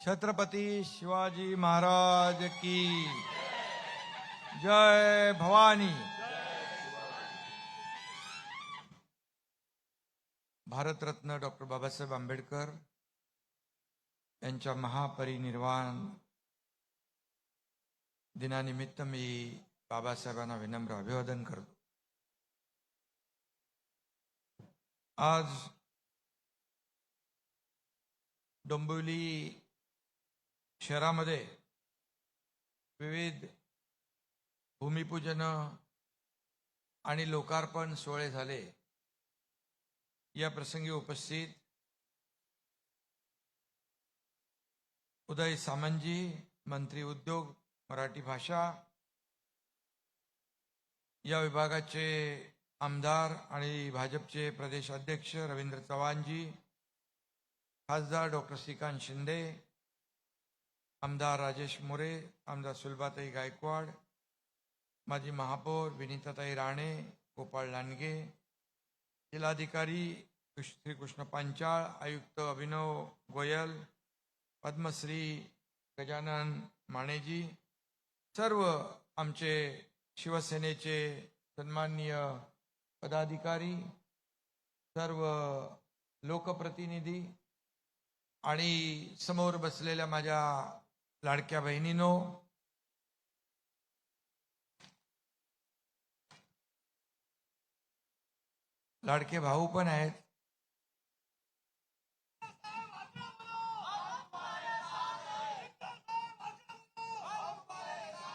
छत्रपती शिवाजी महाराज की जय भवानी। भारतरत्न डॉक्टर बाबासाहेब आंबेडकर यांच्या महापरिनिर्वाण दिनानिमित्त मी बाबासाहेबांना विनम्र अभिवादन करतो। आज डोंबिवली शहरामध्ये विविध भूमिपूजन आणि लोकार्पण सोहळे झाले। या प्रसंगी उपस्थित उदय सामंतजी, मंत्री उद्योग मराठी भाषा या विभागाचे आमदार आणि भाजपचे प्रदेश अध्यक्ष रवींद्र चव्हाणजी, खासदार डॉक्टर श्रीकांत शिंदे, आमदार राजेश मोरे, आमदार सुलभाताई गायकवाड, माजी महापौर विनीताताई राणे, गोपाळ लांडगे, जिल्हाधिकारी श्रीकृष्ण पांचाळ, आयुक्त अभिनव गोयल, पद्मश्री गजानन मानेजी, सर्व आमचे शिवसेनेचे सन्माननीय पदाधिकारी, सर्व लोकप्रतिनिधी आणि समोर बसलेल्या माझ्या लाडक्या बहिणींनो, लाडके भाऊ पण आहेत।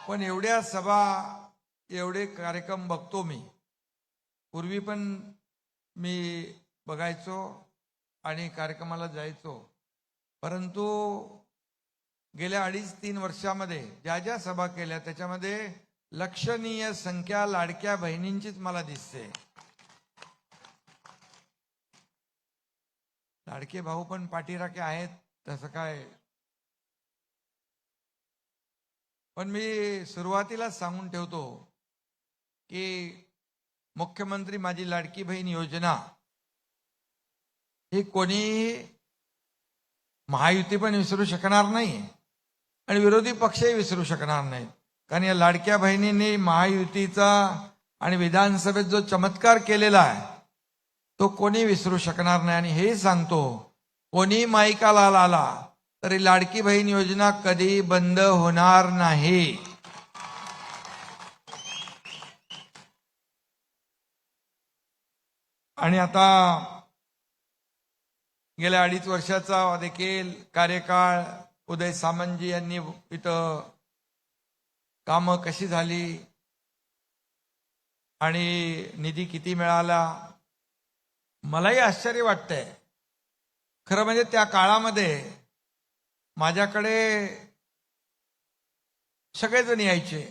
पण एवढ्या सभा एवढे कार्यक्रम बघतो मी, पूर्वी पण मी बघायचो आणि कार्यक्रमाला जायचो, परंतु गेल्या 2.5-3 वर्षामध्ये ज्या ज्या सभा केल्या त्याच्यामध्ये लक्षणीय संख्या लाडक्या बहिणींचीच मला दिसते। लाडके भाऊ पण पाठीराखे आहेत तसं काय, पण मी सुरुवातीला सांगून ठेवतो की मुख्यमंत्री माझी लाडकी बहीण योजना ही कोणी महायुती पण विसरू शकणार नाही आणि विरोधी पक्षही विसरू शकणार नाही। कारण या लाडक्या बहिणींनी महायुतीचा आणि विधानसभेत जो चमत्कार केलेला आहे तो कोणी विसरू शकणार नाही। आणि हे सांगतो, कोणी माईकाला आला तरी लाडकी बहीण योजना कधी बंद होणार नाही। आणि आता गेल्या 2.5 वर्षाचा देखील कार्यकाळ उदय सामंतजी यांनी इथं कामं कशी झाली आणि निधी किती मिळाला, मलाही आश्चर्य वाटतंय। खरं म्हणजे त्या काळामध्ये माझ्याकडे सगळेजण यायचे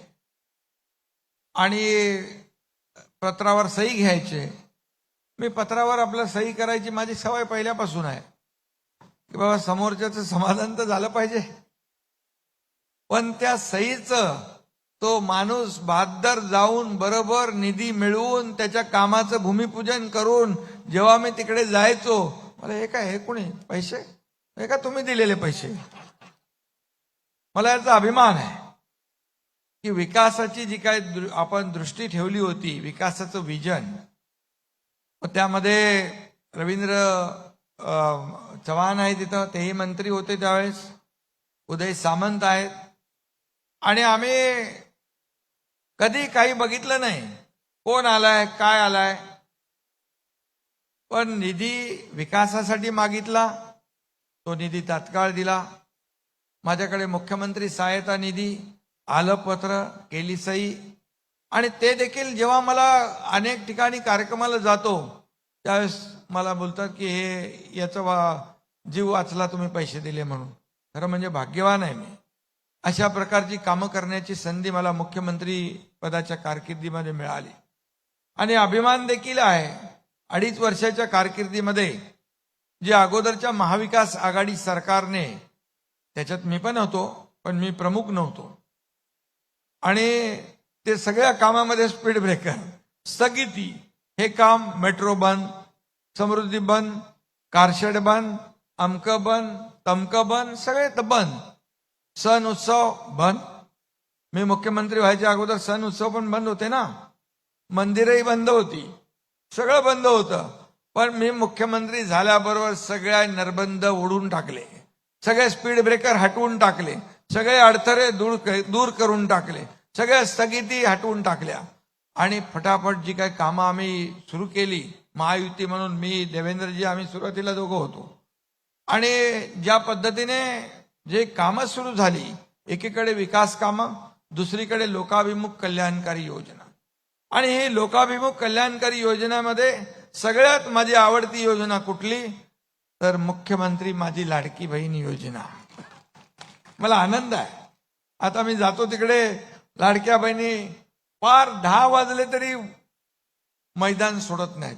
आणि पत्रावर सही घ्यायचे। मी पत्रावर आपलं सही करायची माझी सवय पहिल्यापासून आहे की बाबा समोरच्याचं समाधान तर झालं पाहिजे, पण त्या सहीचं तो माणूस बहादर जाऊन बरोबर निधी मिळवून त्याच्या कामाचं भूमिपूजन करून जेव्हा मी तिकडे जायचो, मला हे काय, हे कोणी पैसे, हे का तुम्ही दिलेले पैसे। मला याचा अभिमान आहे की विकासाची जी काय आपण दृष्टी ठेवली होती, विकासाचं विजन, त्यामध्ये रवींद्र चव्हाण आहे तिथं, तेही मंत्री होते त्यावेळेस, उदय सामंत आहेत, आणि आम्ही कधी काही बघितलं नाही कोण आलाय काय आलाय, पण निधी विकासासाठी मागितला, तो निधी तात्काळ दिला। माझ्याकडे मुख्यमंत्री सहायता निधी आलं, पत्र केली सही, आणि ते देखील जेव्हा मला अनेक ठिकाणी कार्यक्रमाला जातो त्यावेळेस मला बोलतात की हे याचा जीव वाचला तुम्ही पैसे दिले म्हणून। खरं म्हणजे भाग्यवान आहे मी, अशा प्रकारची कामं करण्याची संधी मला मुख्यमंत्री पदाच्या कारकिर्दीमध्ये मिळाली। आणि अभिमान देखील आहे 2.5 वर्षाच्या कारकिर्दीमध्ये जे अगोदरच्या महाविकास आघाडी सरकारने, त्याच्यात मी पण होतो पण मी प्रमुख नव्हतो, आणि ते सगळ्या कामामध्ये स्पीड ब्रेकर, स्थगिती, हे काम, मेट्रो बंद, समृद्धी बंद, कारशेड बंद, अमकं बंद, तमकं बंद, सगळे तर बंद. सण उत्सव बंद. मी मुख्यमंत्री व्हायच्या अगोदर सण उत्सव पण बंद होते ना, मंदिरही बंद होती, सगळं बंद होतं. पण मी मुख्यमंत्री झाल्याबरोबर सगळ्या निर्बंध ओढून टाकले, सगळे स्पीड ब्रेकर हटवून टाकले, सगळे अडथळे दूर करून टाकले, सगळ्या स्थगिती हटवून टाकल्या आणि फटाफट जी काही कामं आम्ही सुरू केली महायुती म्हणून, मी देवेंद्रजी आम्ही सुरुवातीला दोघं होतो, आणि ज्या पद्धतीने जे कामं सुरू झाली, एकीकडे विकास कामं, दुसरीकडे लोकाभिमुख कल्याणकारी योजना. आणि ही लोकाभिमुख कल्याणकारी योजनेमध्ये सगळ्यात माझी आवडती योजना कुठली, तर मुख्यमंत्री माझी लाडकी बहीण योजना. मला आनंद आहे. आता मी जातो तिकडे, लाडक्या बहिणी पार 10 वाजले तरी मैदान सोडत नाहीत,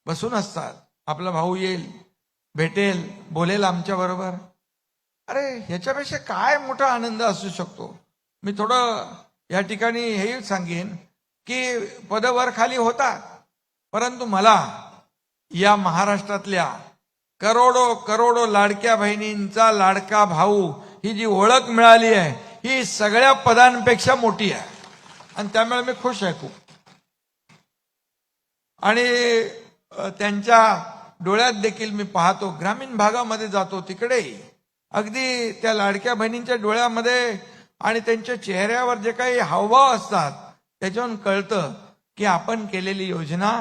बसून असतात. आपला भाऊ येईल, भेटेल, बोलेल आमच्या बरोबर. अरे ह्याच्यापेक्षा काय मोठा आनंद असू शकतो. मी थोडं या ठिकाणी हेही सांगेन की पदवर खाली होतात, परंतु मला या महाराष्ट्रातल्या करोडो करोडो लाडक्या बहिणींचा लाडका भाऊ ही जी ओळख मिळाली आहे, ही सगळ्या पदांपेक्षा मोठी आहे आणि त्यामुळे मी खुश आहे खूप. आणि त्यांच्या डोळ्यात देखील मी पाहतो, ग्रामीण भागामध्ये जातो तिकडे अगदी त्या लाडक्या बहिणींच्या डोळ्यामध्ये आणि त्यांच्या चेहऱ्यावर जे काही हावभाव असतात त्याच्यावरून कळतं की आपण केलेली योजना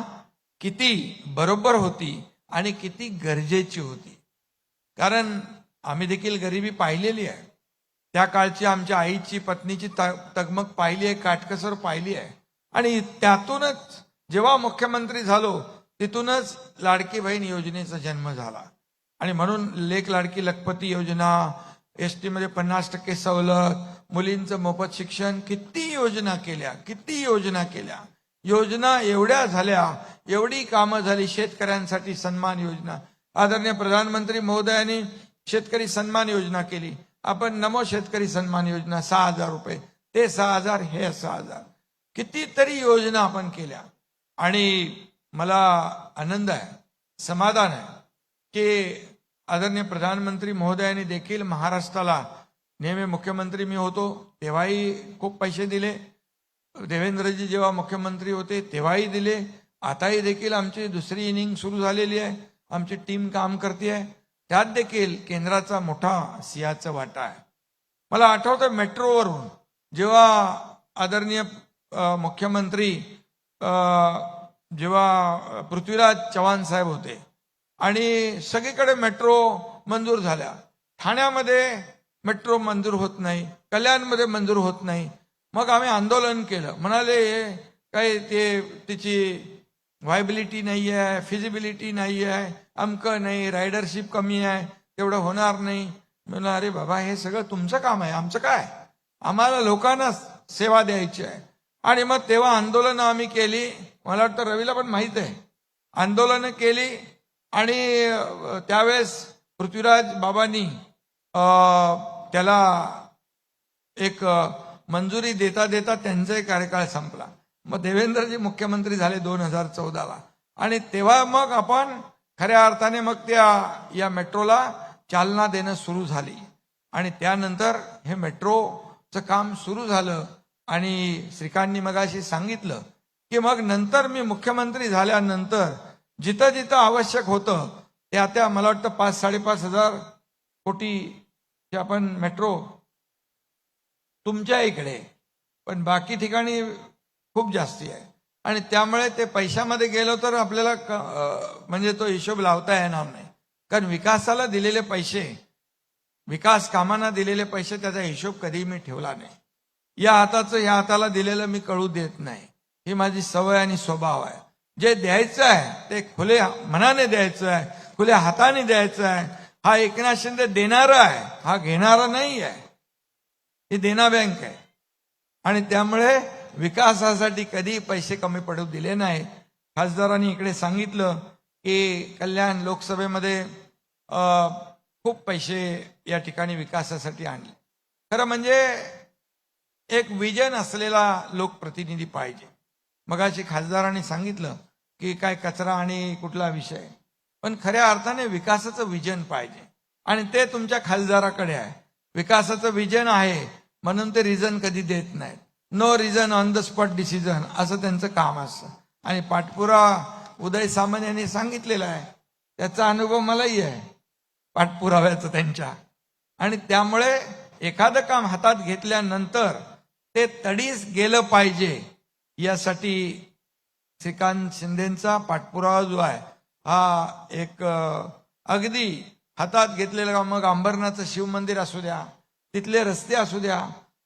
किती बरोबर होती आणि किती गरजेची होती. कारण आम्ही देखील गरिबी पाहिलेली आहे, त्या काळची आमच्या आईची पत्नीची तगमग पाहिली आहे, काटकसर पाहिली आहे. आणि त्यातूनच जेव्हा मुख्यमंत्री झालो तिथूनच लाडकी बहीण योजनेचा जन्म झाला. आणि म्हणून लेक लाडकी लखपती योजना, एसटी मध्ये 50% सवलत, मुलींचं मोफत शिक्षण, किती योजना केल्या, किती योजना केल्या. योजना एवढ्या झाल्या, एवढी कामं झाली. शेतकऱ्यांसाठी सन्मान योजना, आदरणीय प्रधानमंत्री महोदयांनी शेतकरी सन्मान योजना केली. आपण नमो शेतकरी सन्मान योजना 6,000 रुपये, ते 6,000, हे 6,000, कितीतरी योजना आपण केल्या. आणि मला आनंद आहे, समाधान आहे की आदरणीय प्रधानमंत्री महोदयांनी देखील महाराष्ट्राला, नेहमी मुख्यमंत्री मी होतो तेव्हाही खूप पैसे दिले, देवेंद्रजी जेव्हा मुख्यमंत्री होते तेव्हाही दिले, आताही देखील आमची दुसरी इनिंग सुरू झालेली आहे, आमची टीम काम करते आहे, त्यात देखील केंद्राचा मोठा सिंहाचा वाटा आहे. मला आठवतं मेट्रोवरून जेव्हा आदरणीय मुख्यमंत्री जेव्हा पृथ्वीराज चव्हाण साहेब होते आणि सगळीकडे मेट्रो मंजूर झाल्या, ठाण्यामध्ये मेट्रो मंजूर होत नाही, कल्याणमध्ये मंजूर होत नाही. मग आम्ही आंदोलन केलं, म्हणाले काही ते तिची व्हायबिलिटी नाही आहे, फिजिबिलिटी नाही आहे, अमकं नाही, रायडरशिप कमी आहे, तेवढं होणार नाही. म्हणलं अरे बाबा, हे सगळं तुमचं काम आहे, आमचं काय, आम्हाला लोकांना सेवा द्यायची आहे. आणि मग तेव्हा आंदोलनं आम्ही केली, मला वाटतं रवीला पण माहित आहे, आंदोलनं केली. आणि त्यावेळेस पृथ्वीराज बाबांनी त्याला एक मंजुरी देता देता त्यांचाही कार्यकाळ संपला. मग देवेंद्रजी मुख्यमंत्री झाले 2014ला, आणि तेव्हा मग आपण खऱ्या अर्थाने मग या मेट्रोला चालना देणं सुरू झाली. आणि त्यानंतर हे मेट्रोचं काम सुरू झालं. आणि श्रीकांतनी मगाशी सांगितलं की मग नंतर मी मुख्यमंत्री झाल्यानंतर जिथं जिथं आवश्यक होतं त्या मला वाटतं 5-5.5 हजार कोटीची आपण मेट्रो तुमच्या इकडे, पण बाकी ठिकाणी खूप जास्ती आहे. आणि त्यामुळे ते पैशामध्ये गेलो तर आपल्याला म्हणजे तो हिशोब लावता येणार नाही. कारण विकासाला दिलेले पैसे, विकास कामांना दिलेले पैसे, त्याचा हिशोब कधी मी ठेवला नाही. या हाताचं या हाताला दिलेलं मी कळू देत नाही, ही माझी सवय आणि स्वभाव आहे. जे द्यायचं आहे ते खुल्या मनाने द्यायचं आहे, खुल्या हाताने द्यायचं आहे. हा एकनाथ शिंदे देणारा आहे, हा घेणारा नाही आहे, ही देना बँक आहे. आणि त्यामुळे विकासासाठी कधी पैसे कमी पडू दिले नाही. खासदारांनी इकडे सांगितलं की कल्याण लोकसभेमध्ये खूप पैसे या ठिकाणी विकासासाठी आणले. खरं म्हणजे एक विजन असलेला लोकप्रतिनिधी पाहिजे. मगाशी खासदारांनी सांगितलं की काय कचरा आणि कुठला विषय, पण खऱ्या अर्थाने विकासाचं विजन पाहिजे. आणि ते तुमच्या खासदाराकडे आहे. विकासाचं विजन आहे म्हणून ते रिझन कधी देत नाहीत. No reason on the spot decision असं त्यांचं काम असतं. आणि पाठपुरावा उदय सामंत यांनी सांगितलेला आहे, त्याचा अनुभव मलाही आहे पाठपुराव्याचं त्यांच्या. आणि त्यामुळे एखादं काम हातात घेतल्यानंतर ते तडीस गेलं पाहिजे यासाठी श्रीकांत शिंदेचा पाठपुरावा जो आहे हा एक अगदी हातात घेतलेला. मग अंबरनाथचं शिवमंदिर असू द्या, तिथले रस्ते असू द्या,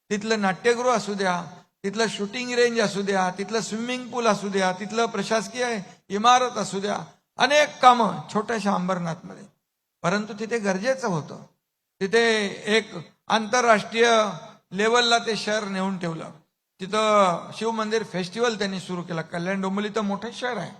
तिथलं नाट्यगृह असू द्या, तिथलं शूटिंग रेंज असू द्या, तिथलं स्विमिंग पूल असू द्या, तिथलं प्रशासकीय इमारत असू द्या, अनेक कामं छोट्याशा अंबरनाथमध्ये. परंतु तिथे गरजेचं होतं, तिथे एक आंतरराष्ट्रीय लेवलला ते शहर नेऊन ठेवलं. तिथं शिवमंदिर फेस्टिवल त्यांनी सुरू केला. कल्याण डोंबिवली तर मोठं शहर आहे,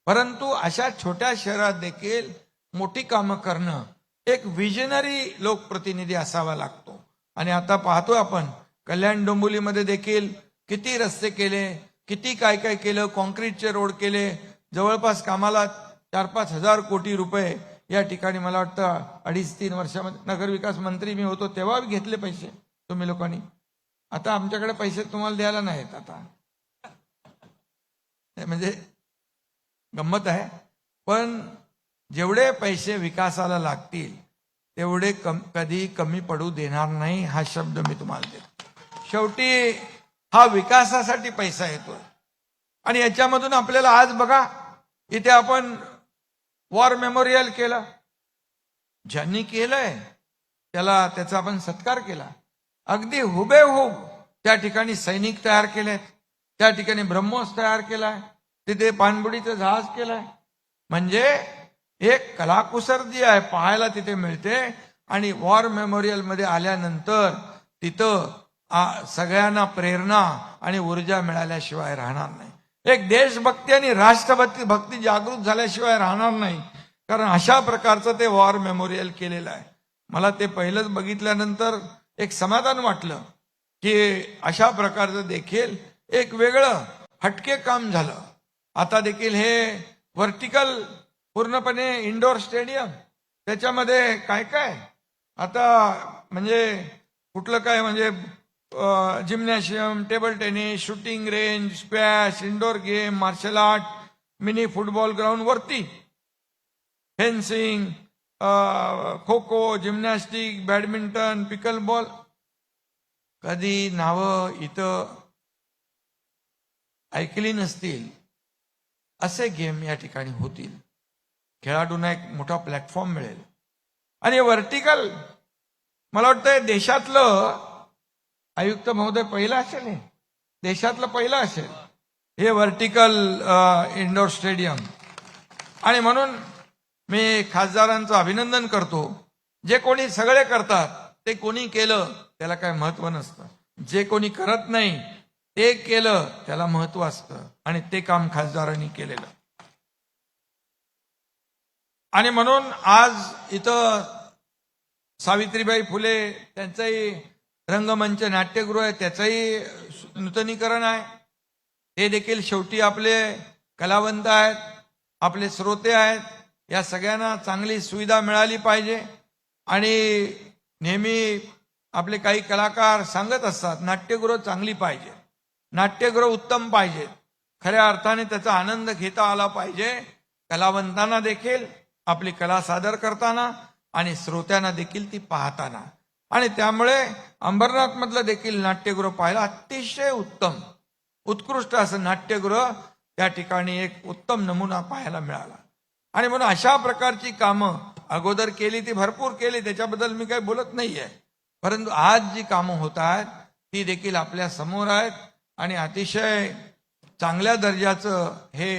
परंतु अशा छोट्या शहरात देखील मोठी कामं करणं एक विजनरी लोकप्रतिनिधी असावा लागतो. आणि आता पाहतोय आपण कल्याण डोंबिवलीमध्ये देखील किती रस्ते केले, किती काय काय केलं, कॉन्क्रीटचे रोड केले. जवळपास कामाला 4-5 हजार कोटी रुपये या ठिकाणी मला वाटतं 2.5-3 वर्षामध्ये नगरविकास मंत्री मी होतो तेव्हा घेतले पैसे तुम्ही लोकांनी. आता आमच्याकडे पैसे तुम्हाला द्यायला नाहीत. आता म्हणजे गंमत आहे. पण जेवढे पैसे विकासाला लागतील तेवढे कधी कमी पडू देणार नाही हा शब्द मी तुम्हाला देतो. शेवटी हा विकासासाठी पैसा येतोय. आणि याच्यामधून आपल्याला आज बघा इथे आपण वॉर मेमोरियल केलं. ज्यांनी केलंय त्याचा आपण सत्कार केला. अगदी हुबेहूब त्या ठिकाणी सैनिक तयार केलेत, त्या ठिकाणी ब्रह्मोस तयार केलाय, तिथे पाणबुडीचं जहाज केलंय. म्हणजे एक कलाकुसर जी आहे पाहायला तिथे मिळते. आणि वॉर मेमोरियल मध्ये आल्यानंतर तिथं सगळ्यांना प्रेरणा आणि ऊर्जा मिळाल्याशिवाय राहणार नाही. एक देशभक्ती आणि राष्ट्रभक्ती जागृत झाल्याशिवाय राहणार नाही. कारण अशा प्रकारचं ते वॉर मेमोरियल केलेलं आहे. मला ते पहिलंच बघितल्यानंतर एक समाधान वाटलं की अशा प्रकारचं देखील एक वेगळं हटके काम झालं. आता देखील हे व्हर्टिकल पूर्णपणे इंडोर स्टेडियम, त्याच्यामध्ये काय काय आता म्हणजे कुठलं काय म्हणजे gymnasium, table tennis, shooting range, squash, indoor game, martial art, mini football ground वरती, fencing, kho kho, gymnastic, badminton, pickleball. कधी नावं इथं ऐकली नसतील असे गेम या ठिकाणी होतील. खेळाडूंना एक मोठा प्लॅटफॉर्म मिळेल. आणि व्हर्टिकल मला वाटतं देशातलं आयुक्त महोदय पहिला असेल, हे देशातलं पहिलं असेल हे व्हर्टिकल इंडोर स्टेडियम. आणि म्हणून मी खासदारांचं अभिनंदन करतो. जे कोणी सगळे करतात ते कोणी केलं त्याला काय महत्व नसतं, जे कोणी करत नाही ते केलं त्याला महत्व असतं. आणि ते काम खासदारांनी केलेलं. आणि म्हणून आज इथं सावित्रीबाई फुले त्यांचंही रंगमंच नाट्यगृह आहे, त्याचंही नूतनीकरण आहे. ते देखील शेवटी आपले कलावंत आहेत, आपले श्रोते आहेत. या सगळ्यांना चांगली सुविधा मिळाली पाहिजे. आणि नेहमी आपले काही कलाकार सांगत असतात नाट्यगृह चांगली पाहिजे, नाट्यगृह उत्तम पाहिजे. खऱ्या अर्थाने त्याचा आनंद घेता आला पाहिजे, कलावंतांना देखील आपली कला सादर करताना आणि श्रोत्यांना देखील ती पाहताना. आणि त्यामुळे अंबरनाथ मधलं देखील नाट्यगृह पाहायला अतिशय उत्तम उत्कृष्ट असं नाट्यगृह त्या ठिकाणी एक उत्तम नमुना पाहायला मिळाला. आणि म्हणून अशा प्रकारची कामं अगोदर केली ती भरपूर केली, त्याच्याबद्दल मी काही बोलत नाहीये. परंतु आज जी कामं होत आहेत ती देखील आपल्या समोर आहेत. आणि अतिशय चांगल्या दर्जाचं हे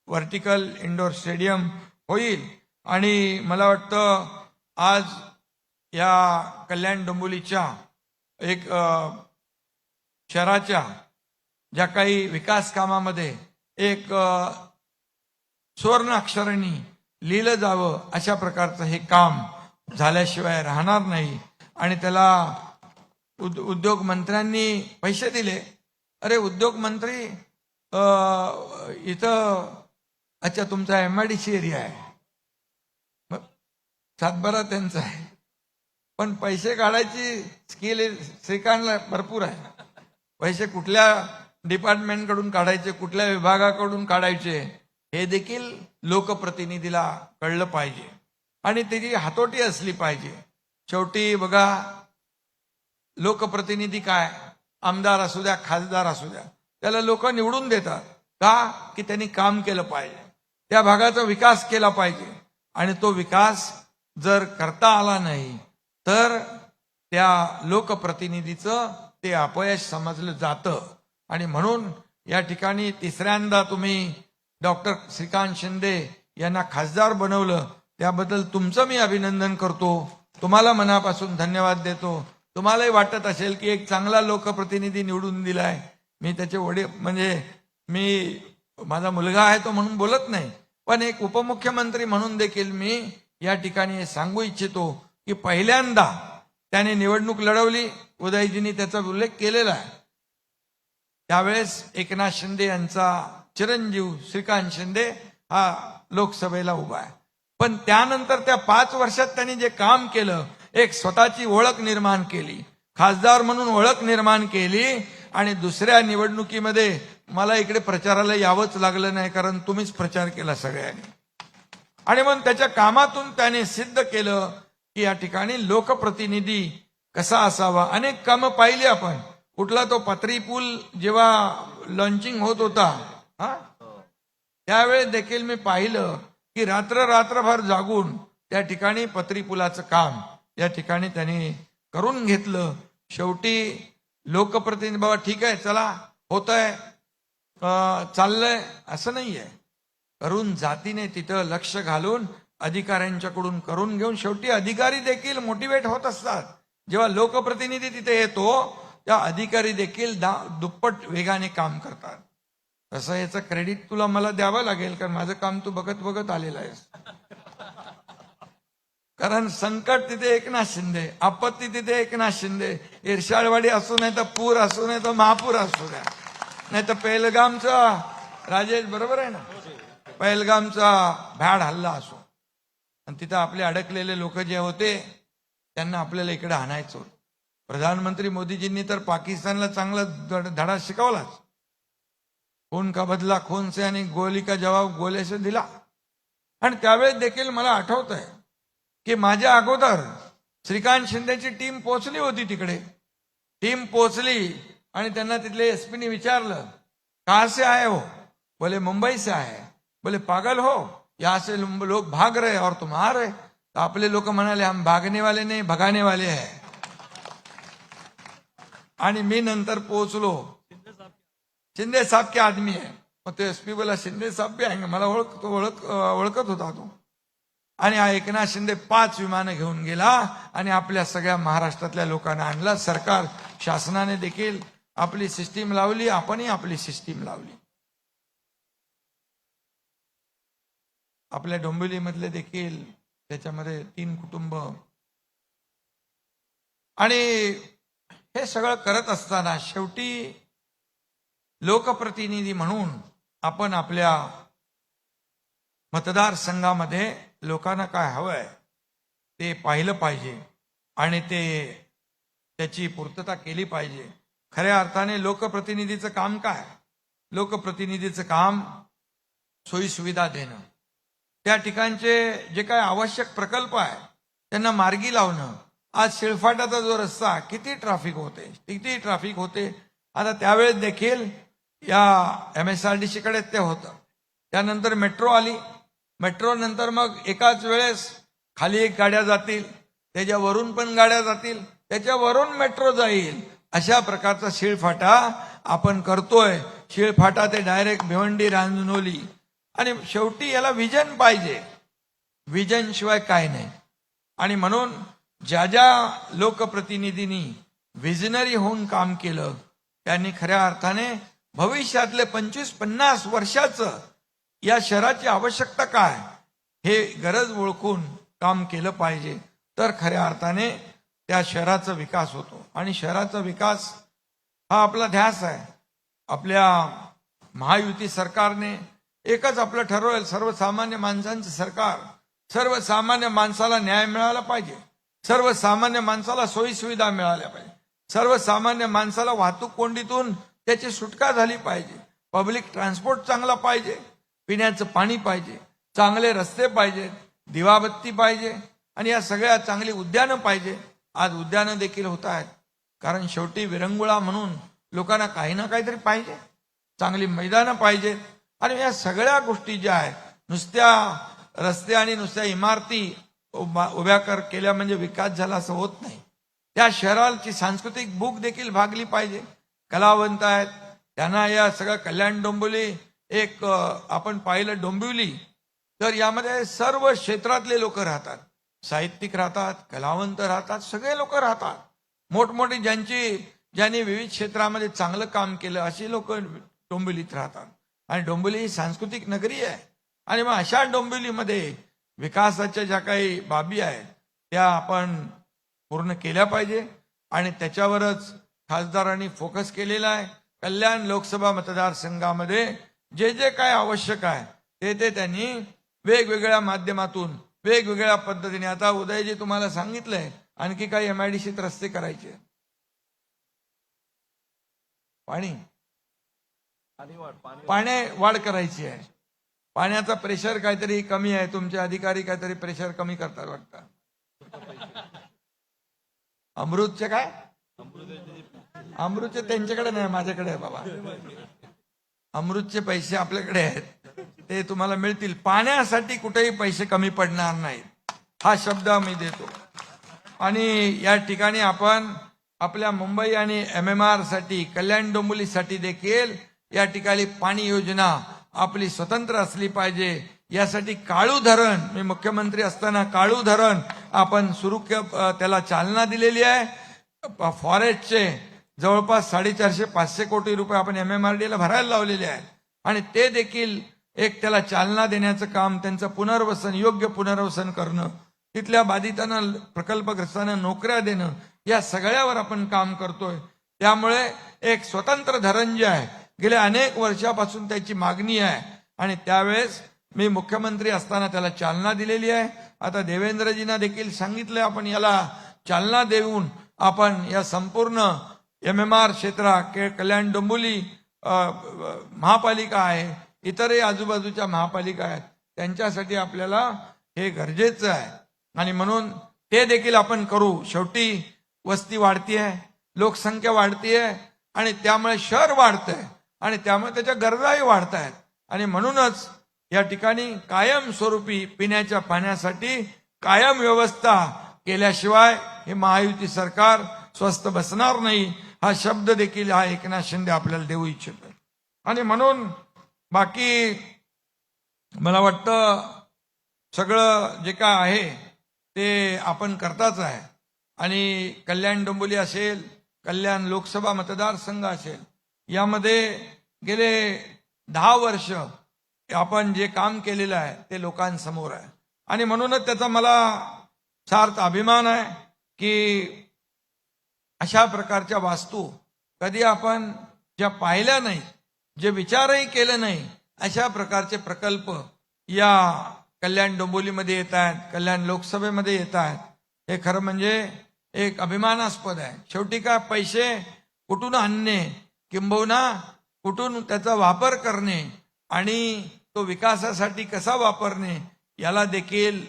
व्हर्टिकल इंडोर स्टेडियम होईल. आणि मला वाटतं आज या कल्याण डोंबिवलीच्या एक शहराच्या ज्या काही विकास कामामध्ये एक सुवर्ण अक्षरांनी लिहिलं जावं अशा प्रकारचं हे काम झाल्याशिवाय राहणार नाही. आणि त्याला उद्योग मंत्र्यांनी पैसे दिले. अरे उद्योग मंत्री इथं अच्छा तुमचा MIDC एरिया आहे, सातबारा त्यांचा आहे, पण पैसे काढायची स्किल श्रीकांतला भरपूर आहे. पैसे कुठल्या डिपार्टमेंटकडून काढायचे, कुठल्या विभागाकडून काढायचे हे देखील लोकप्रतिनिधीला कळलं पाहिजे आणि त्याची हातोटी असली पाहिजे. शेवटी बघा, लोकप्रतिनिधी काय, आमदार असू द्या, खासदार असू द्या, त्याला लोक निवडून देतात का, की त्यांनी काम केलं पाहिजे, त्या भागाचा विकास केला पाहिजे. आणि तो विकास जर करता आला नाही तर त्या लोकप्रतिनिधीचं ते अपयश समजलं जातं. आणि म्हणून या ठिकाणी तिसऱ्यांदा तुम्ही डॉक्टर श्रीकांत शिंदे यांना खासदार बनवलं, त्याबद्दल तुमचं मी अभिनंदन करतो. तुम्हाला मनापासून धन्यवाद देतो. तुम्हालाही वाटत असेल की एक चांगला लोकप्रतिनिधी निवडून दिलाय, मी त्याचे वडील म्हणजे मी माझा मुलगा आहे तो म्हणून बोलत नाही, पण एक उपमुख्यमंत्री म्हणून देखील मी या ठिकाणी हे सांगू इच्छितो की पहिल्यांदा त्याने निवडणूक लढवली, उदयजींनी त्याचा उल्लेख केलेला आहे. त्यावेळेस एकनाथ शिंदे यांचा चिरंजीव श्रीकांत शिंदे हा लोकसभेला उभा आहे. पण त्यानंतर त्या 5 वर्षात त्यांनी जे काम केलं, एक स्वतःची ओळख निर्माण केली, खासदार म्हणून ओळख निर्माण केली. आणि दुसऱ्या निवडणुकीमध्ये मला इकडे प्रचाराला यावंच लागलं नाही, कारण तुम्हीच प्रचार केला सगळ्यांनी. आणि मग त्याच्या कामातून त्याने सिद्ध केलं की या ठिकाणी लोकप्रतिनिधी कसा असावा. अनेक कामं पाहिली आपण. कुठला तो पत्री पूल जेव्हा लॉन्चिंग होत होता, त्यावेळेस देखील मी पाहिलं की रात्रभर जागून त्या ठिकाणी पत्री पुलाचं काम या ठिकाणी त्यांनी करून घेतलं. शेवटी लोकप्रतिनिधी बाबा ठीक आहे, चला होत आहे, चाललंय असं नाहीये, करून जातीने तिथं लक्ष घालून अधिकाऱ्यांच्याकडून करून घेऊन शेवटी अधिकारी देखील मोटिवेट होत असतात. जेव्हा लोकप्रतिनिधी तिथे येतो त्या अधिकारी देखील दुप्पट वेगाने काम करतात. तसं याचं क्रेडिट तुला मला द्यावं लागेल, कारण माझं काम तू बघत बघत आलेलं आहेस. कारण संकट तिथे एकनाथ शिंदे, आपत्ती तिथे एकनाथ शिंदे, इर्षाळवाडी असू नाही तर पूर असू नाही तर महापूर असू द्या, नाही तर पहलगामचा राजेश बरोबर आहे ना, पहलगामचा भ्याड हल्ला असो, आणि तिथं आपले अडकलेले लोक जे होते त्यांना आपल्याला इकडे आणायचं होतं. प्रधानमंत्री मोदीजींनी तर पाकिस्तानला चांगला धडा शिकवलाच. खून का बदला खून से आणि गोली का जवाब गोले से दिला. आणि त्यावेळेस देखील मला आठवत आहे की माझ्या अगोदर श्रीकांत शिंदेची टीम पोहोचली होती तिकडे. टीम पोहोचली आणि त्यांना तिथले एसपीने विचारलं, कहां से आए हो? बोले मुंबई से आए. बोले पागल हो, यहां से लोग भाग रहे और तुम आ रहे. तो आपले लोक म्हणाले, हम भागने वाले नहीं भगाने वाले हैं. आणि मी नंतर पोहोचलो, शिंदे साहब के आदमी है. मग तो एसपी बोला शिंदे साहब भी आएंगे. मला ओळखत होता तो. आणि हा एकनाथ शिंदे 5 विमानं घेऊन गेला आणि आपल्या सगळ्या महाराष्ट्रातल्या लोकांना आणला. सरकार शासनाने देखील आपली सिस्टीम लावली, आपणही आपली सिस्टीम लावली. आपल्या डोंबिवलीमधले देखील त्याच्यामध्ये 3 कुटुंब. आणि हे सगळं करत असताना शेवटी लोकप्रतिनिधी म्हणून आपण आपल्या मतदारसंघामध्ये लोकांना काय हवंय ते पाहिलं पाहिजे आणि त्याची पूर्तता केली पाहिजे. खऱ्या अर्थाने लोकप्रतिनिधीचं काम काय? लोकप्रतिनिधीचं काम सोयीसुविधा देणं, त्या ठिकाणचे जे काय आवश्यक प्रकल्प आहे त्यांना मार्गी लावणं. आज शिळफाटाचा जो रस्ता किती ट्रॅफिक होते. आता त्यावेळेस देखील या MSRDC कडे ते होतं. त्यानंतर मेट्रो आली. मेट्रो नंतर मग एकाच वेळेस खाली एक गाड्या जातील, त्याच्यावरून पण गाड्या जातील, त्याच्यावरून मेट्रो जाईल. अशा प्रकारचा शिळफाटा आपण करतोय. शिळफाटा ते डायरेक्ट भिवंडी रांजणोली. आणि शेवटी याला विजन पाहिजे, विजन शिवाय काय नाही. आणि म्हणून ज्या लोकप्रतिनिधींनी विजनरी होऊन काम केलं त्यांनी खऱ्या अर्थाने भविष्यातले 25-50 वर्षाचं या शहराची आवश्यकता काय हे गरज ओळखून काम केलं पाहिजे. तर खऱ्या अर्थाने त्या शहराचा विकास होतो. आणि शहराचा विकास हा आपला ध्यास आहे. आपल्या महायुती सरकारने एकच आपलं ठरवलं, सर्वसामान्य माणसांचं सरकार, सर्वसामान्य माणसाला न्याय मिळाला पाहिजे, सर्वसामान्य माणसाला सोयीसुविधा मिळाल्या पाहिजे, सर्वसामान्य माणसाला वाहतूक कोंडीतून त्याची सुटका झाली पाहिजे, पब्लिक ट्रान्सपोर्ट चांगला पाहिजे, पिण्याचं पाणी पाहिजे, चांगले रस्ते पाहिजेत, दिवाबत्ती पाहिजे आणि या सगळ्या चांगली उद्यानं पाहिजे. आज उद्यानं देखील होत आहेत, कारण शेवटी विरंगुळा म्हणून लोकांना काही ना काहीतरी पाहिजे, चांगली मैदानं पाहिजेत. आणि या सगळ्या गोष्टी ज्या आहेत, नुसत्या रस्ते आणि नुसत्या इमारती उभ्या केल्या म्हणजे विकास झाला असं होत नाही. त्या शहराची सांस्कृतिक भूक देखील भागली पाहिजे. कलावंत आहेत, त्यांना या सगळं कल्याण डोंबिवली एक आपण पाहिलं डोंबिवली तर यामध्ये सर्व क्षेत्रातले लोक राहतात, साहित्यिक राहतात, कलावंत राहतात, सगळे लोक राहतात. मोठमोठी ज्यांनी विविध क्षेत्रामध्ये चांगलं काम केलं अशी लोक डोंबिवलीत राहतात. आणि डोंबिवली ही सांस्कृतिक नगरी आहे. आणि मग अशा डोंबिवलीमध्ये विकासाच्या ज्या काही बाबी आहेत त्या आपण पूर्ण केल्या पाहिजे. आणि त्याच्यावरच खासदारांनी फोकस केलेला आहे. कल्याण लोकसभा मतदारसंघामध्ये जे जे काय आवश्यक आहे ते त्यांनी वेगवेगळ्या माध्यमातून वेगवेगळ्या पद्धतीने, आता उदयजी तुम्हाला सांगितलंय आणखी काही MIDCत रस्ते करायचे, पाणी वाढ करायची आहे, पाण्याचा प्रेशर काहीतरी कमी आहे, तुमचे अधिकारी काहीतरी प्रेशर कमी करतात वाटतं. अमृतचे काय, अमृतचे त्यांच्याकडे नाही, माझ्याकडे आहे बाबा. अमृतचे पैसे आपल्याकडे आहेत, ते तुम्हाला मिळतील. पाण्यासाठी कुठेही पैसे कमी पडणार नाहीत, हा शब्द मी देतो. आणि या ठिकाणी आपण आपल्या मुंबई आणि MMR साठी, कल्याण डोंबिवलीसाठी देखील या ठिकाणी पाणी योजना आपली स्वतंत्र असली पाहिजे. यासाठी काळू धरण, मी मुख्यमंत्री असताना काळू धरण आपण सुरू त्याला चालना दिलेली आहे. फॉरेस्टचे जवळपास 450-500 कोटी रुपये आपण MMRDला भरायला लावलेले आहेत. आणि ते देखील एक त्याला चालना देण्याचं काम, त्यांचं पुनर्वसन, योग्य पुनर्वसन करणं, तिथल्या बाधितांना, प्रकल्पग्रस्तांना नोकऱ्या देणं, या सगळ्यावर आपण काम करतोय. त्यामुळे एक स्वतंत्र धरण जे आहे गेल्या अनेक वर्षापासून त्याची मागणी आहे आणि त्यावेळेस मी मुख्यमंत्री असताना त्याला चालना दिलेली आहे. आता देवेंद्रजींना देखील सांगितलं आपण याला चालना देऊन आपण या संपूर्ण MMR क्षेत्रात, कल्याण डोंबिवली महापालिका आहे, इतरही आजूबाजूच्या महापालिका आहेत, त्यांच्यासाठी आपल्याला हे गरजेचं आहे. आणि म्हणून ते देखील आपण करू. शेवटी वस्ती वाढतीये, लोकसंख्या वाढतीये आणि त्यामुळे शहर वाढतंय आणि त्यामुळे त्याच्या गरजाही वाढत आहेत. आणि म्हणूनच या ठिकाणी कायमस्वरूपी पिण्याच्या पाण्यासाठी कायम व्यवस्था केल्याशिवाय हे महायुती सरकार स्वस्थ बसणार नाही, हा शब्द देखील हा एकनाथ शिंदे आपल्याला देऊ इच्छितो. आणि म्हणून बाकी मला वाटतं सगळं जे काय आहे ते आपण करताच आहे. आणि कल्याण डोंबिवली असेल, कल्याण लोकसभा मतदारसंघ असेल, यामध्ये गेले 10 वर्ष आपण जे काम केलेलं आहे ते लोकांसमोर आहे. आणि म्हणूनच त्याचा मला सार्थ अभिमान आहे की अशा प्रकारच्या वास्तू कधी आपण ज्या पाहिल्या नाही, जे विचारही केले नाही, अशा प्रकारचे प्रकल्प या कल्याण डोंबिवलीमध्ये येत आहेत, कल्याण लोकसभेमध्ये येत आहेत. हे खरं म्हणजे एक अभिमानास्पद आहे. शेवटी काय, पैसे कुठून आणणे किंबहुना कुठून त्याचा वापर करणे आणि तो विकासासाठी कसा वापरणे, याला देखील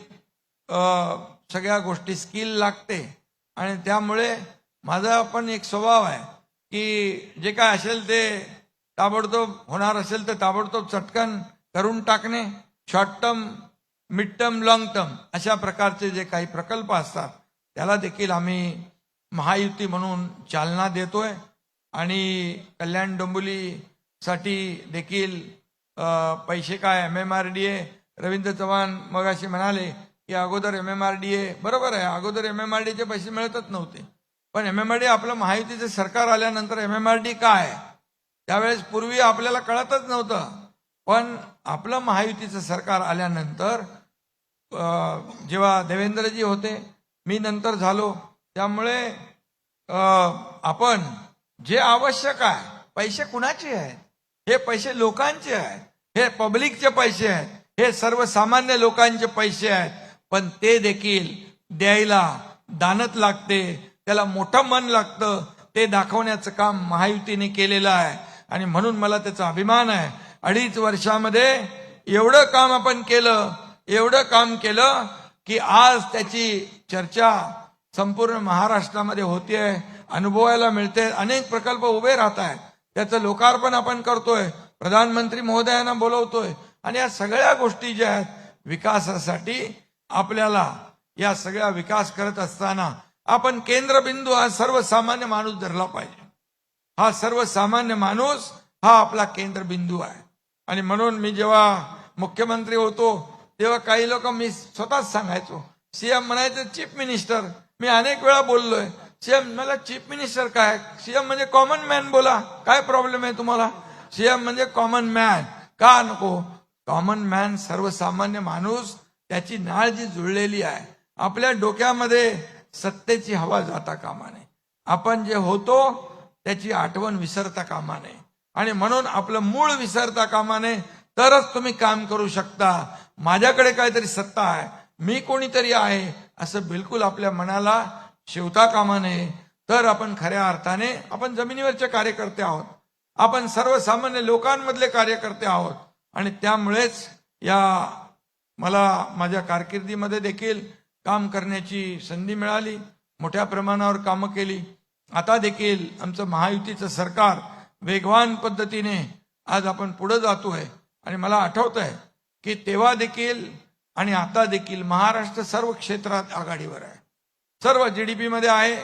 सगळ्या गोष्टी स्किल लागते. आणि त्यामुळे माझा पण एक स्वभाव आहे की जे काय असेल ते ताबडतोब होणार असेल तर ताबडतोब चटकन करून टाकणे. Short term, mid term, long term अशा प्रकारचे जे काही प्रकल्प असतात त्याला देखील आम्ही महायुती म्हणून चालना देतोय. आणि कल्याण डोंबिवलीसाठी देखील पैसे काय, MMRDA, रवींद्र चव्हाण मगाशी म्हणाले की अगोदर MMRDA, बरोबर आहे, अगोदर MMRDAचे पैसे मिळतच नव्हते. पण MMRDA आपलं महायुतीचे सरकार आल्यानंतर MMRDA काय, त्यावेळेस पूर्वी आपल्याला कळतच नव्हतं. पण आपलं महायुतीचं सरकार आल्यानंतर जेव्हा देवेंद्रजी होते, मी नंतर झालो, त्यामुळे आपण जे आवश्यक आहे, पैसे कुणाचे आहेत, हे पैसे लोकांचे आहेत, हे पब्लिकचे पैसे आहेत, हे सर्वसामान्य लोकांचे पैसे आहेत. पण ते देखील द्यायला दानत लागते, त्याला मोठं मन लागतं. ते दाखवण्याचं काम महायुतीने केलेलं आहे आणि म्हणून मला त्याचा अभिमान आहे. 2.5 वर्षामध्ये एवढं काम आपण केलं, एवढं काम केलं की आज त्याची चर्चा संपूर्ण महाराष्ट्रामध्ये होतीये, अनुभवायला मिळते. अनेक प्रकल्प उभे राहत आहेत, त्याचं लोकार्पण आपण करतोय, प्रधानमंत्री महोदयांना बोलवतोय. आणि या सगळ्या गोष्टी ज्या आहेत विकासासाठी, आपल्याला या सगळ्या विकास करत असताना आपण केंद्रबिंदू हा सर्वसामान्य माणूस धरला पाहिजे. हा सर्वसामान्य माणूस हा आपला केंद्रबिंदू आहे. आणि म्हणून मी जेव्हा मुख्यमंत्री होतो तेव्हा काही लोक, मी स्वतःच सांगायचो, सीएम म्हणायचं चीफ मिनिस्टर. मी अनेक वेळा बोललोय, सीएम मला चीफ मिनिस्टर काय, सीएम म्हणजे कॉमन मॅन बोला, काय प्रॉब्लेम आहे तुम्हाला? सीएम म्हणजे कॉमन मॅन का नको? कॉमन मॅन सर्वसामान्य माणूस, त्याची नाळ जी जुळलेली आहे, आपल्या डोक्यामध्ये सत्तेची हवा जाता कामा नये. आपण जे होतो त्याची आठवण विसरता कामा नये. आणि म्हणून आपलं मूळ विसरता कामा नये, तरच तुम्ही काम करू शकता. माझ्याकडे काहीतरी सत्ता आहे, मी कोणीतरी आहे, असं बिलकुल आपल्या मनाला शिवता कामा नये. तर आपण खऱ्या अर्थाने आपण जमिनीवरचे कार्यकर्ते आहोत, आपण सर्वसामान्य लोकांमधले कार्यकर्ते आहोत. आणि त्यामुळेच या मला माझ्या कारकिर्दीमध्ये देखील काम करण्याची संधी मिळाली, मोठ्या प्रमाणावर कामं केली. आता देखील आमचं महायुतीचं सरकार वेगवान पद्धतीने आज आपण पुढे जातोय. आणि मला आठवत आहे की तेव्हा देखील आणि आता देखील महाराष्ट्र सर्व क्षेत्रात आघाडीवर आहे. सर्व जीडीपी मध्ये आहे,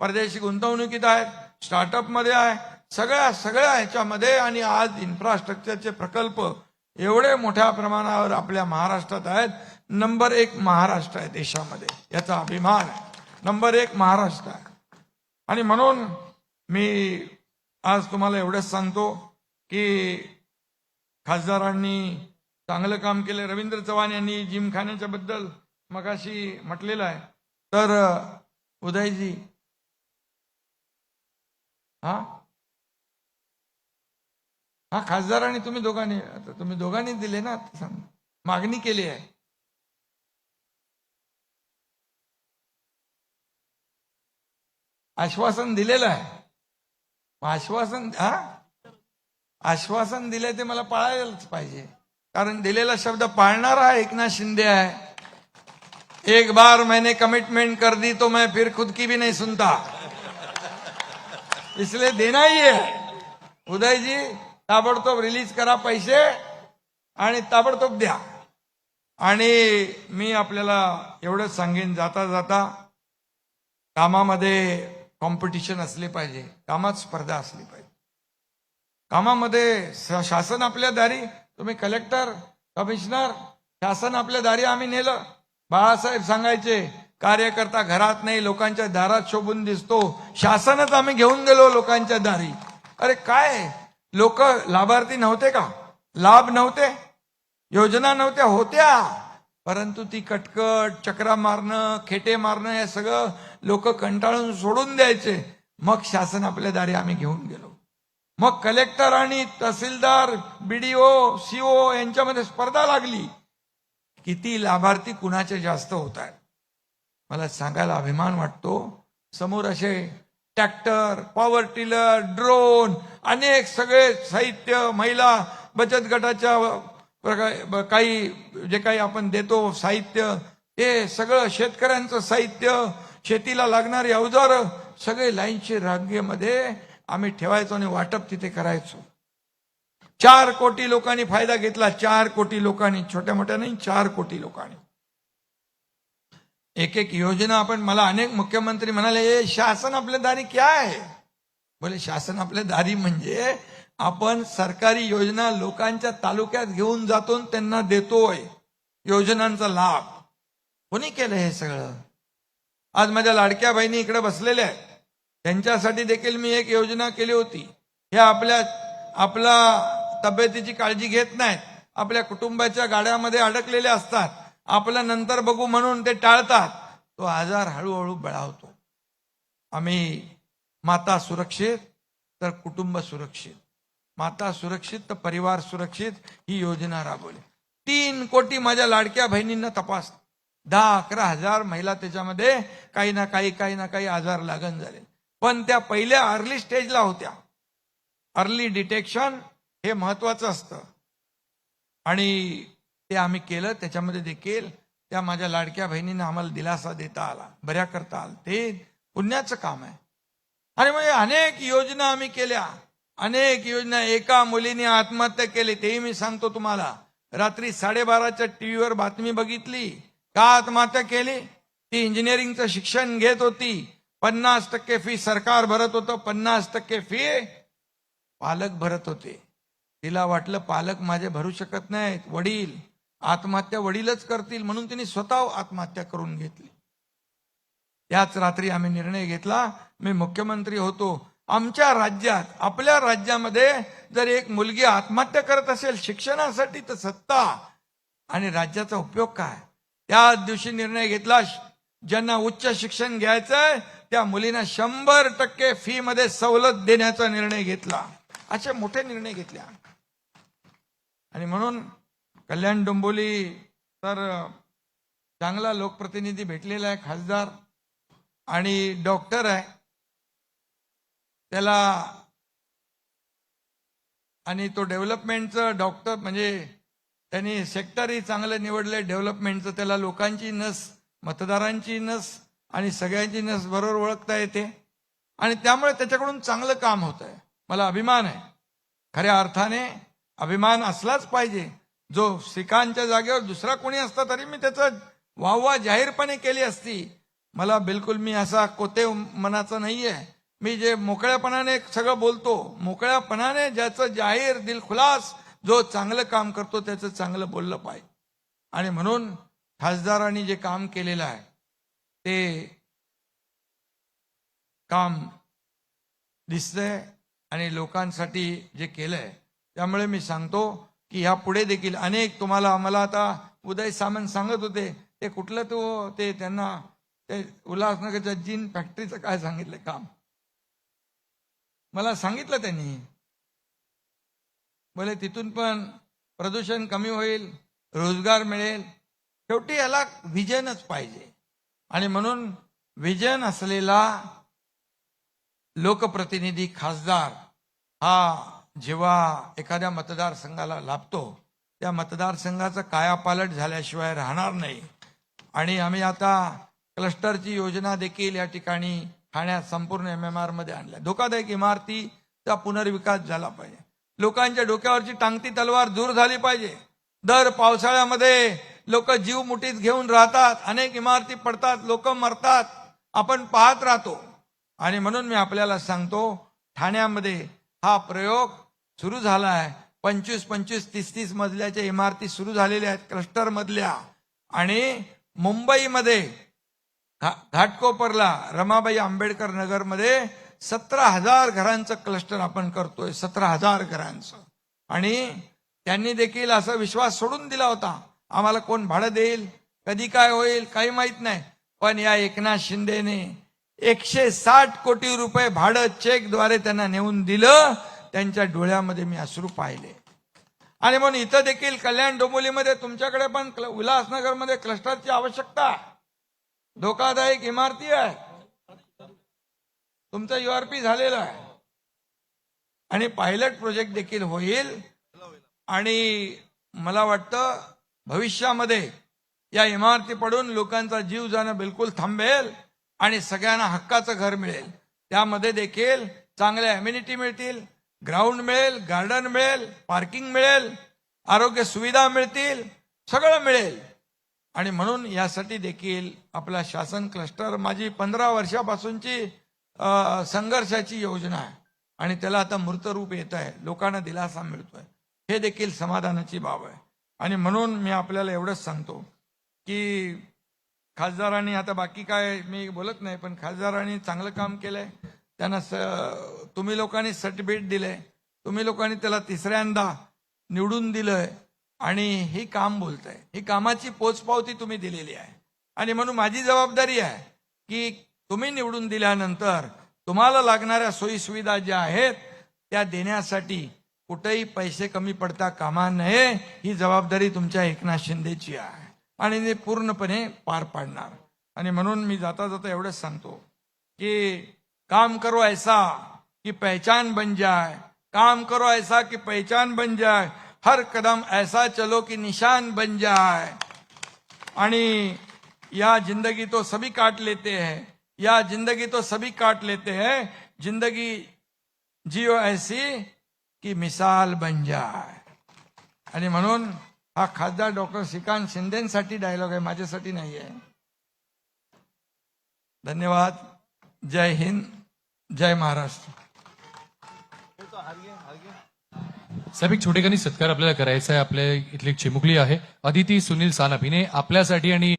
परदेशी गुंतवणुकीत आहेत, स्टार्टअप मध्ये आहे, सगळ्या ह्याच्यामध्ये. आणि आज इन्फ्रास्ट्रक्चरचे प्रकल्प एवढे मोठ्या प्रमाणावर आपल्या महाराष्ट्रात आहेत. नंबर 1 महाराष्ट्र आहे देशामध्ये, याचा अभिमान आहे. नंबर 1 महाराष्ट्र आहे. आणि म्हणून मी आज तुम्हाला एवढंच सांगतो की खासदारांनी चांगलं काम केलं. रवींद्र चव्हाण यांनी जिमखान्याच्या बद्दल मगाशी म्हटलेलं आहे. तर उदयजी, हा खासदारांनी तुम्ही दोघांनी दिले ना, मागणी केली आहे. आश्वासन दिलेलं आहे. आश्वासन दिले ते मला पाळायलाच पाहिजे, कारण दिलेला शब्द पाळणारा एकनाथ शिंदे आहे. एक बार मैंने कमिटमेंट कर दी तो मैं फिर खुद की भी नहीं सुनता, इसलिए देना ही है. उदयजी, ताबडतोब रिलीज करा पैसे आणि ताबडतोब द्या. आणि मी आपल्याला एवढंच सांगेन, जाता जाता कामामध्ये कॉम्पिटिशन असले पाहिजे, कामात स्पर्धा असली पाहिजे. कामामध्ये शासन आपल्या दारी, तुम्ही कलेक्टर, कमिशनर, शासन आपल्या दारी आम्ही नेलं. बाळासाहेब सांगायचे, कार्यकर्ता घरात नाही लोकांच्या दारात शोभून दिसतो. शासनच आम्ही घेऊन गेलो लोकांच्या दारी. अरे काय, लोक लाभार्थी नव्हते का? लाभ नव्हते, योजना नव्हत्या, होत्या, परंतु ती कटकट, चक्रा मारणं, खेटे मारणं हे सगळं लोक कंटाळून सोडून द्यायचे. मग शासन आपल्या दारी आम्ही घेऊन गेलो. मग कलेक्टर आणि तहसीलदार, बीडीओ, सीओ यांच्यामध्ये स्पर्धा लागली. किती लाभार्थी कुणाचे जास्त होत आहेत मला सांगायला अभिमान वाटतो. समोर असे ट्रॅक्टर, पॉवर टिलर, ड्रोन, अनेक सगळे साहित्य, महिला बचत गटाच्या काही जे काही आपण देतो साहित्य, ते सगळं शेतकऱ्यांचं साहित्य, शेतीला लागणारी अवजारं सगळे लाईनच्या रांगेमध्ये आम्ही ठेवायचो आणि वाटप तिथे करायचो. 4 कोटी लोकांनी फायदा घेतला. 4 कोटी लोकांनी, छोट्या मोठ्या नाही, 4 कोटी लोकांनी. एक योजना आपण, मला अनेक मुख्यमंत्री म्हणाले, शासन आपल्या दारी क्या आहे? बोले शासन आपल्या दारी म्हणजे आपण सरकारी योजना लोकांच्या तालुक्यात घेऊन जातो, त्यांना देतोय योजनांचा लाभ. कोणी केलं हे सगळं? आज माझ्या लाडक्या बहिणी इकडे बसलेल्या आहेत, त्यांच्यासाठी देखील मी एक योजना केली होती. हे आपला तब्येतीची काळजी घेत नाहीत, आपल्या कुटुंबाच्या गाड्यामध्ये अडकलेले असतात, आपलं नंतर बघू म्हणून ते टाळतात. तो आजार हळूहळू बळावतो. आम्ही माता सुरक्षित तर कुटुंब सुरक्षित, माता सुरक्षित तर परिवार सुरक्षित ही योजना राबवली. 3 कोटी माझ्या लाडक्या बहिणींना तपास 10-11 हजार महिला त्याच्यामध्ये काही ना काही आजार लागण झाले. पण त्या पहिल्या अर्ली स्टेजला होत्या. अर्ली डिटेक्शन हे महत्वाचं असतं आणि ते आम्ही केलं. त्याच्यामध्ये देखील त्या माझ्या लाडक्या बहिणीने आम्हाला दिलासा देता आला, बऱ्या करता आला. ते पुण्याचं काम आहे. आणि म्हणजे अनेक योजना आम्ही केल्या, अनेक योजना. एका मुलीने आत्महत्या केली, तेही मी सांगतो तुम्हाला. रात्री 12:30च्या टीव्हीवर बातमी बघितली. का आत्महत्या केली? ती इंजिनिअरिंगचं शिक्षण घेत होती. 50% फी सरकार भरत होतं, 50% फी पालक भरत होते. तिला वाटलं पालक माझे भरू शकत नाहीत, वडील आत्महत्या वडीलच करतील, म्हणून तिने स्वतः आत्महत्या करून घेतली. त्याच रात्री आम्ही निर्णय घेतला. मी मुख्यमंत्री होतो. आमच्या राज्यात, आपल्या राज्यामध्ये जर एक मुलगी आत्महत्या करत असेल शिक्षणासाठी, तर सत्ता आणि राज्याचा उपयोग काय? त्याच दिवशी निर्णय घेतला, ज्यांना उच्च शिक्षण घ्यायचंय त्या मुलींना 100% फी मध्ये सवलत देण्याचा निर्णय घेतला. असे मोठे निर्णय घेतले. आणि म्हणून कल्याण डोंबिवली तर चांगला लोकप्रतिनिधी भेटलेला आहे, खासदार आणि डॉक्टर आहे त्याला. आणि तो डेव्हलपमेंटचं डॉक्टर, म्हणजे त्यांनी सेक्टरही चांगलं निवडलंय डेव्हलपमेंटचं. त्याला लोकांची नस, मतदारांची नस आणि सगळ्यांची नस बरोबर ओळखता येते आणि त्यामुळे त्याच्याकडून चांगलं काम होत आहे. मला अभिमान आहे. खऱ्या अर्थाने अभिमान असलाच पाहिजे. जो सिखांच्या जागेवर दुसरा कोणी असता तरी मी त्याचं वाहवा जाहीरपणे केली असती. मला बिलकुल, मी असा कोते मनाचा नाहीये. मी जे मोकळ्यापणाने सगळं बोलतो, मोकळ्यापणाने ज्याचं जाहीर दिलखुलास जो चांगलं काम करतो त्याचं चांगलं बोललं पाहिजे. आणि म्हणून खासदारांनी जे काम केलेलं आहे ते काम दिसतंय आणि लोकांसाठी जे केलंय, त्यामुळे मी सांगतो की ह्या पुढे देखील अनेक तुम्हाला, आम्हाला आता उदय सामंत सांगत होते ते कुठलं ते त्यांना ते उल्हासनगरच्या जीन फॅक्टरीचं काय सांगितलं काम, मला सांगितलं त्यांनी. बोले तिथून पण प्रदूषण कमी होईल, रोजगार मिळेल. शेवटी याला व्हिजनच पाहिजे. आणि म्हणून व्हिजन असलेला लोकप्रतिनिधी खासदार हा जेव्हा एखाद्या मतदारसंघाला लाभतो, त्या मतदारसंघाचा कायापालट झाल्याशिवाय राहणार नाही. आणि आम्ही आता क्लस्टरची योजना देखील या ठिकाणी ठाण्यात संपूर्ण MMR मध्ये आणल्या. धोकादायक इमारतीचा पुनर्विकास झाला पाहिजे. लोकांच्या डोक्यावरची टांगती तलवार दूर झाली पाहिजे. दर पावसाळ्यामध्ये लोक जीव मुठीत घेऊन राहतात, अनेक इमारती पडतात, लोक मरतात, आपण पाहत राहतो. आणि म्हणून मी आपल्याला सांगतो, ठाण्यामध्ये हा प्रयोग सुरू झाला आहे. 25-25, 30-30 मजल्याच्या इमारती सुरू झालेल्या आहेत क्लस्टर मधल्या. आणि मुंबईमध्ये घाटकोपरला रमाबाई आंबेडकर नगरमध्ये 17,000 घरांचं क्लस्टर आपण करतोय, 17,000 घरांचं. आणि त्यांनी देखील असा विश्वास सोडून दिला होता, आम्हाला कोण भाडं देईल, कधी काय होईल काही माहित नाही. पण या एकनाथ शिंदेने 160 कोटी रुपये भाडं चेकद्वारे त्यांना नेऊन दिलं. त्यांच्या डोळ्यामध्ये मी अश्रू पाहिले. आणि म्हणून इथं देखील कल्याण डोंबिवलीमध्ये तुमच्याकडे पण उल्हासनगरमध्ये क्लस्टरची आवश्यकता. धोकादायक इमारती आहे, तुमचं URP झालेलं आहे आणि पायलट प्रोजेक्ट देखील होईल. आणि मला वाटतं भविष्यामध्ये या इमारती पडून लोकांचा जीव जाणं बिलकुल थांबेल आणि सगळ्यांना हक्काचं घर मिळेल. त्यामध्ये देखील चांगल्या अम्युनिटी मिळतील, ग्राउंड मिळेल, गार्डन मिळेल, पार्किंग मिळेल, आरोग्य सुविधा मिळतील, सगळं मिळेल. आणि म्हणून यासाठी देखील आपला शासन क्लस्टर माझी 15 वर्षापासूनची संघर्षाची योजना आहे आणि त्याला आता मूर्तरूप येत आहे, लोकांना दिलासा मिळतोय. हे देखील समाधानाची बाब आहे. आणि म्हणून मी आपल्याला एवढंच सांगतो की खासदारांनी, आता बाकी काय मी बोलत नाही, पण खासदारांनी चांगलं काम केलंय. त्यांना तुम्ही लोकांनी सर्टिफिकेट दिलंय, तुम्ही लोकांनी त्याला तिसऱ्यांदा निवडून दिलंय आणि हे काम बोलतंय, ही कामाची पोचपावती तुम्ही दिलेली आहे. आणि म्हणून माझी जबाबदारी आहे की तुम्ही निवडून दिल्यानंतर तुम्हाला लागणाऱ्या सोयी सुविधा ज्या आहेत त्या देण्यासाठी कुठेही पैसे कमी पडता कामा नये. ही जबाबदारी तुमच्या एकनाथ शिंदेची आहे. आणि ते पूर्णपणे पार पाडणार. आणि म्हणून मी जाता जाता एवढंच सांगतो की काम करो ऐसा कि पहचान बन जाए, काम करो ऐसा कि पहचान बन जाए, हर कदम ऐसा चलो कि निशान बन जाए. आणि या जिंदगी तो सभी काट लेते हैं, या जिंदगी तो सभी काट लेते हैं, जिंदगी जियो ऐसी की मिसाल बन जाए. आणि म्हणून हा खासदार डॉक्टर श्रीकांत शिंदेसाठी डायलॉग आहे, माझ्यासाठी नाही आहे. धन्यवाद. जय हिंद, जय महाराष्ट्र. साहेब, एक छोटेखानी सत्कार आपल्याला करायचा आहे. आपल्या इथली एक चिमुकली आहे अदिती सुनील सानप, हिने आपल्यासाठी आणि